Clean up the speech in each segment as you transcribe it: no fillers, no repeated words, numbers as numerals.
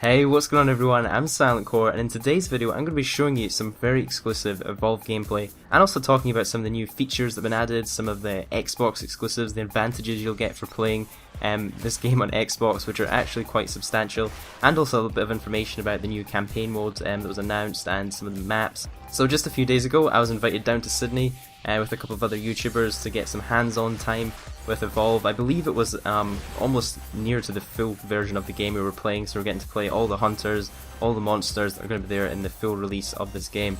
Hey, what's going on everyone, I'm Silent Core, and in today's video I'm going to be showing you some very exclusive Evolve gameplay, and also talking about some of the new features that have been added, some of the Xbox exclusives, the advantages you'll get for playing this game on Xbox, which are actually quite substantial, and also a little bit of information about the new campaign mode that was announced and some of the maps. So just a few days ago I was invited down to Sydney with a couple of other YouTubers to get some hands-on time with Evolve. I believe it was almost near to the full version of the game we were playing, so we're getting to play all the hunters, all the monsters that are going to be there in the full release of this game.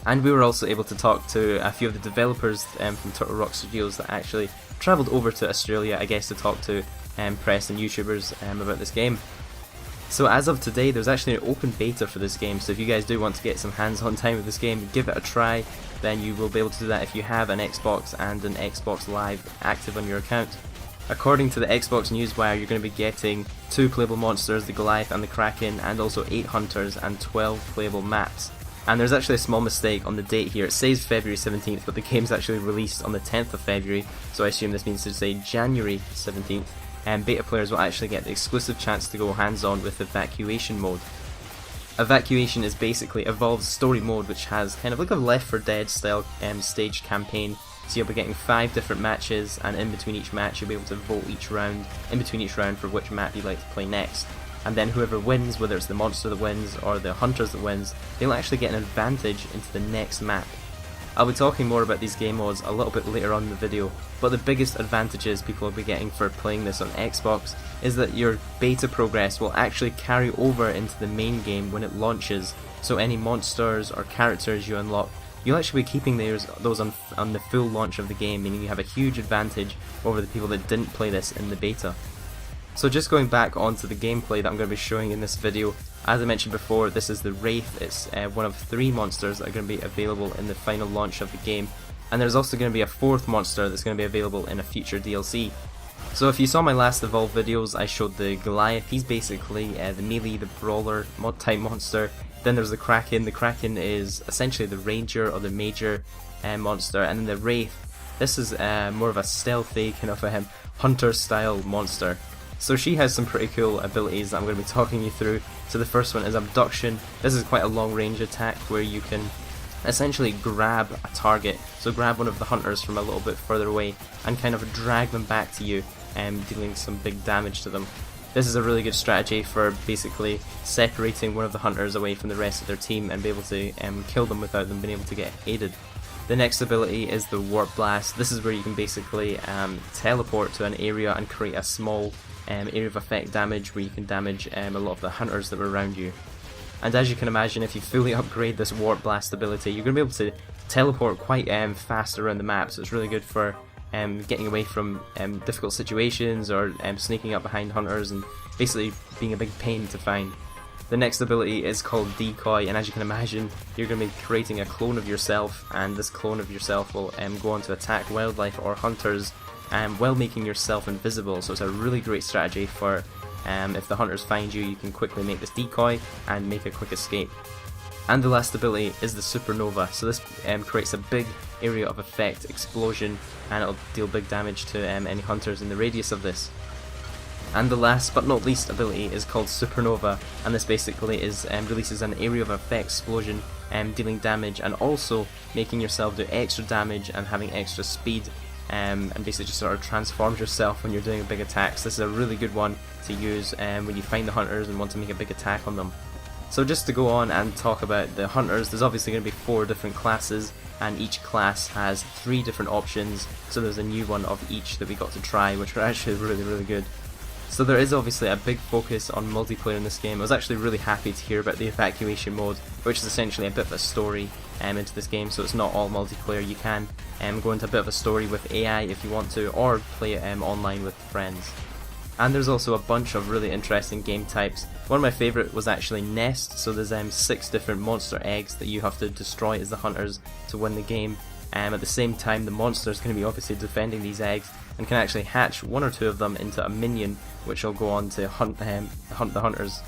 And we were also able to talk to a few of the developers from Turtle Rock Studios that actually travelled over to Australia, I guess, to talk to press and YouTubers about this game. So as of today, there's actually an open beta for this game, so if you guys do want to get some hands-on time with this game, give it a try, then you will be able to do that if you have an Xbox and an Xbox Live active on your account. According to the Xbox Newswire, you're going to be getting 2 playable monsters, the Goliath and the Kraken, and also 8 hunters and 12 playable maps. And there's actually a small mistake on the date here. It says February 17th, but the game's actually released on the 10th of February, so I assume this means to say January 17th. And beta players will actually get the exclusive chance to go hands-on with Evacuation mode. Evacuation is basically Evolve's story mode, which has kind of like a Left 4 Dead style staged campaign. So you'll be getting 5 different matches, and in between each match you'll be able to vote in between each round for which map you'd like to play next. And then whoever wins, whether it's the monster that wins or the hunters that wins, they'll actually get an advantage into the next map. I'll be talking more about these game modes a little bit later on in the video, but the biggest advantages people will be getting for playing this on Xbox is that your beta progress will actually carry over into the main game when it launches, so any monsters or characters you unlock, you'll actually be keeping those on the full launch of the game, meaning you have a huge advantage over the people that didn't play this in the beta. So just going back onto the gameplay that I'm going to be showing in this video, as I mentioned before, this is the Wraith. It's one of 3 monsters that are going to be available in the final launch of the game, and there's also going to be a 4th monster that's going to be available in a future DLC. So if you saw my last Evolve videos, I showed the Goliath. He's basically the melee, the brawler type monster. Then there's the Kraken. The Kraken is essentially the ranger or the major monster, and then the Wraith, this is more of a stealthy kind of a hunter style monster. So she has some pretty cool abilities that I'm going to be talking you through. So the first one is Abduction. This is quite a long range attack where you can essentially grab a target, so grab one of the hunters from a little bit further away and kind of drag them back to you, dealing some big damage to them. This is a really good strategy for basically separating one of the hunters away from the rest of their team and be able to kill them without them being able to get aided. The next ability is the Warp Blast. This is where you can basically teleport to an area and create a small area of effect damage where you can damage a lot of the hunters that were around you. And as you can imagine, if you fully upgrade this Warp Blast ability, you're going to be able to teleport quite fast around the map, so it's really good for getting away from difficult situations or sneaking up behind hunters and basically being a big pain to find. The next ability is called Decoy, and as you can imagine, you're going to be creating a clone of yourself, and this clone of yourself will go on to attack wildlife or hunters while making yourself invisible. So it's a really great strategy for if the hunters find you, you can quickly make this decoy and make a quick escape. And the last ability is the Supernova. So this creates a big area of effect explosion, and it'll deal big damage to any hunters in the radius of this. And the last but not least ability is called Supernova, and this basically releases an area of effect explosion, dealing damage and also making yourself do extra damage and having extra speed, and basically just sort of transforms yourself when you're doing a big attack. So this is a really good one to use when you find the hunters and want to make a big attack on them. So just to go on and talk about the hunters, there's obviously going to be 4 different classes, and each class has 3 different options, so there's a new one of each that we got to try, which are actually really good. So there is obviously a big focus on multiplayer in this game. I was actually really happy to hear about the Evacuation mode, which is essentially a bit of a story into this game, so it's not all multiplayer. You can go into a bit of a story with AI if you want to, or play it online with friends. And there's also a bunch of really interesting game types. One of my favourite was actually Nest, so there's 6 different monster eggs that you have to destroy as the hunters to win the game. At the same time, the monster is going to be obviously defending these eggs and can actually hatch 1 or 2 of them into a minion, which will go on to hunt the hunters.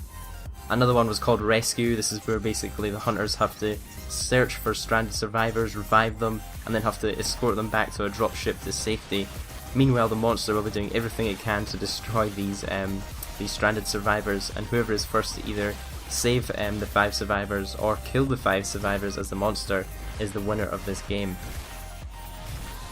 Another one was called Rescue. This is where basically the hunters have to search for stranded survivors, revive them, and then have to escort them back to a dropship to safety. Meanwhile, the monster will be doing everything it can to destroy these these stranded survivors, and whoever is first to either save the 5 survivors or kill the 5 survivors as the monster is the winner of this game.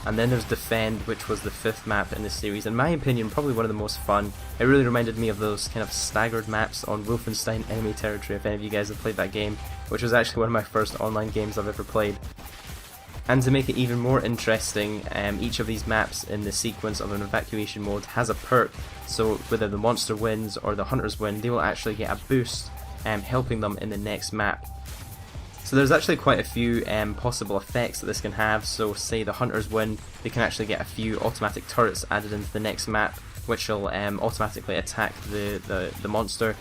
And then there's Defend, which was the 5th map in the series. In my opinion, probably one of the most fun. It really reminded me of those kind of staggered maps on Wolfenstein Enemy Territory, if any of you guys have played that game, which was actually one of my first online games I've ever played. And to make it even more interesting, each of these maps in the sequence of an evacuation mode has a perk, so whether the monster wins or the hunters win, they will actually get a boost, helping them in the next map. So there's actually quite a few possible effects that this can have. So say the hunters win, they can actually get a few automatic turrets added into the next map, which will automatically attack the monster.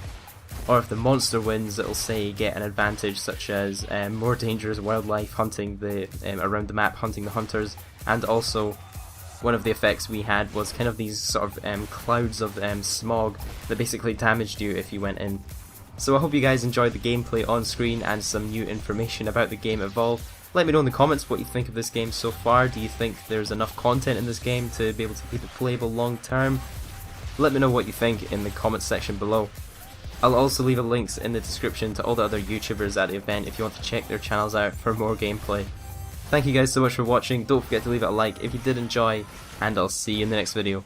Or if the monster wins, it'll say get an advantage such as more dangerous wildlife hunting around the map, hunting the hunters. And also one of the effects we had was kind of these sort of clouds of smog that basically damaged you if you went in. So I hope you guys enjoyed the gameplay on screen and some new information about the game Evolve. Let me know in the comments what you think of this game so far. Do you think there's enough content in this game to be able to keep it playable long term? Let me know what you think in the comments section below. I'll also leave links in the description to all the other YouTubers at the event if you want to check their channels out for more gameplay. Thank you guys so much for watching. Don't forget to leave it a like if you did enjoy, and I'll see you in the next video.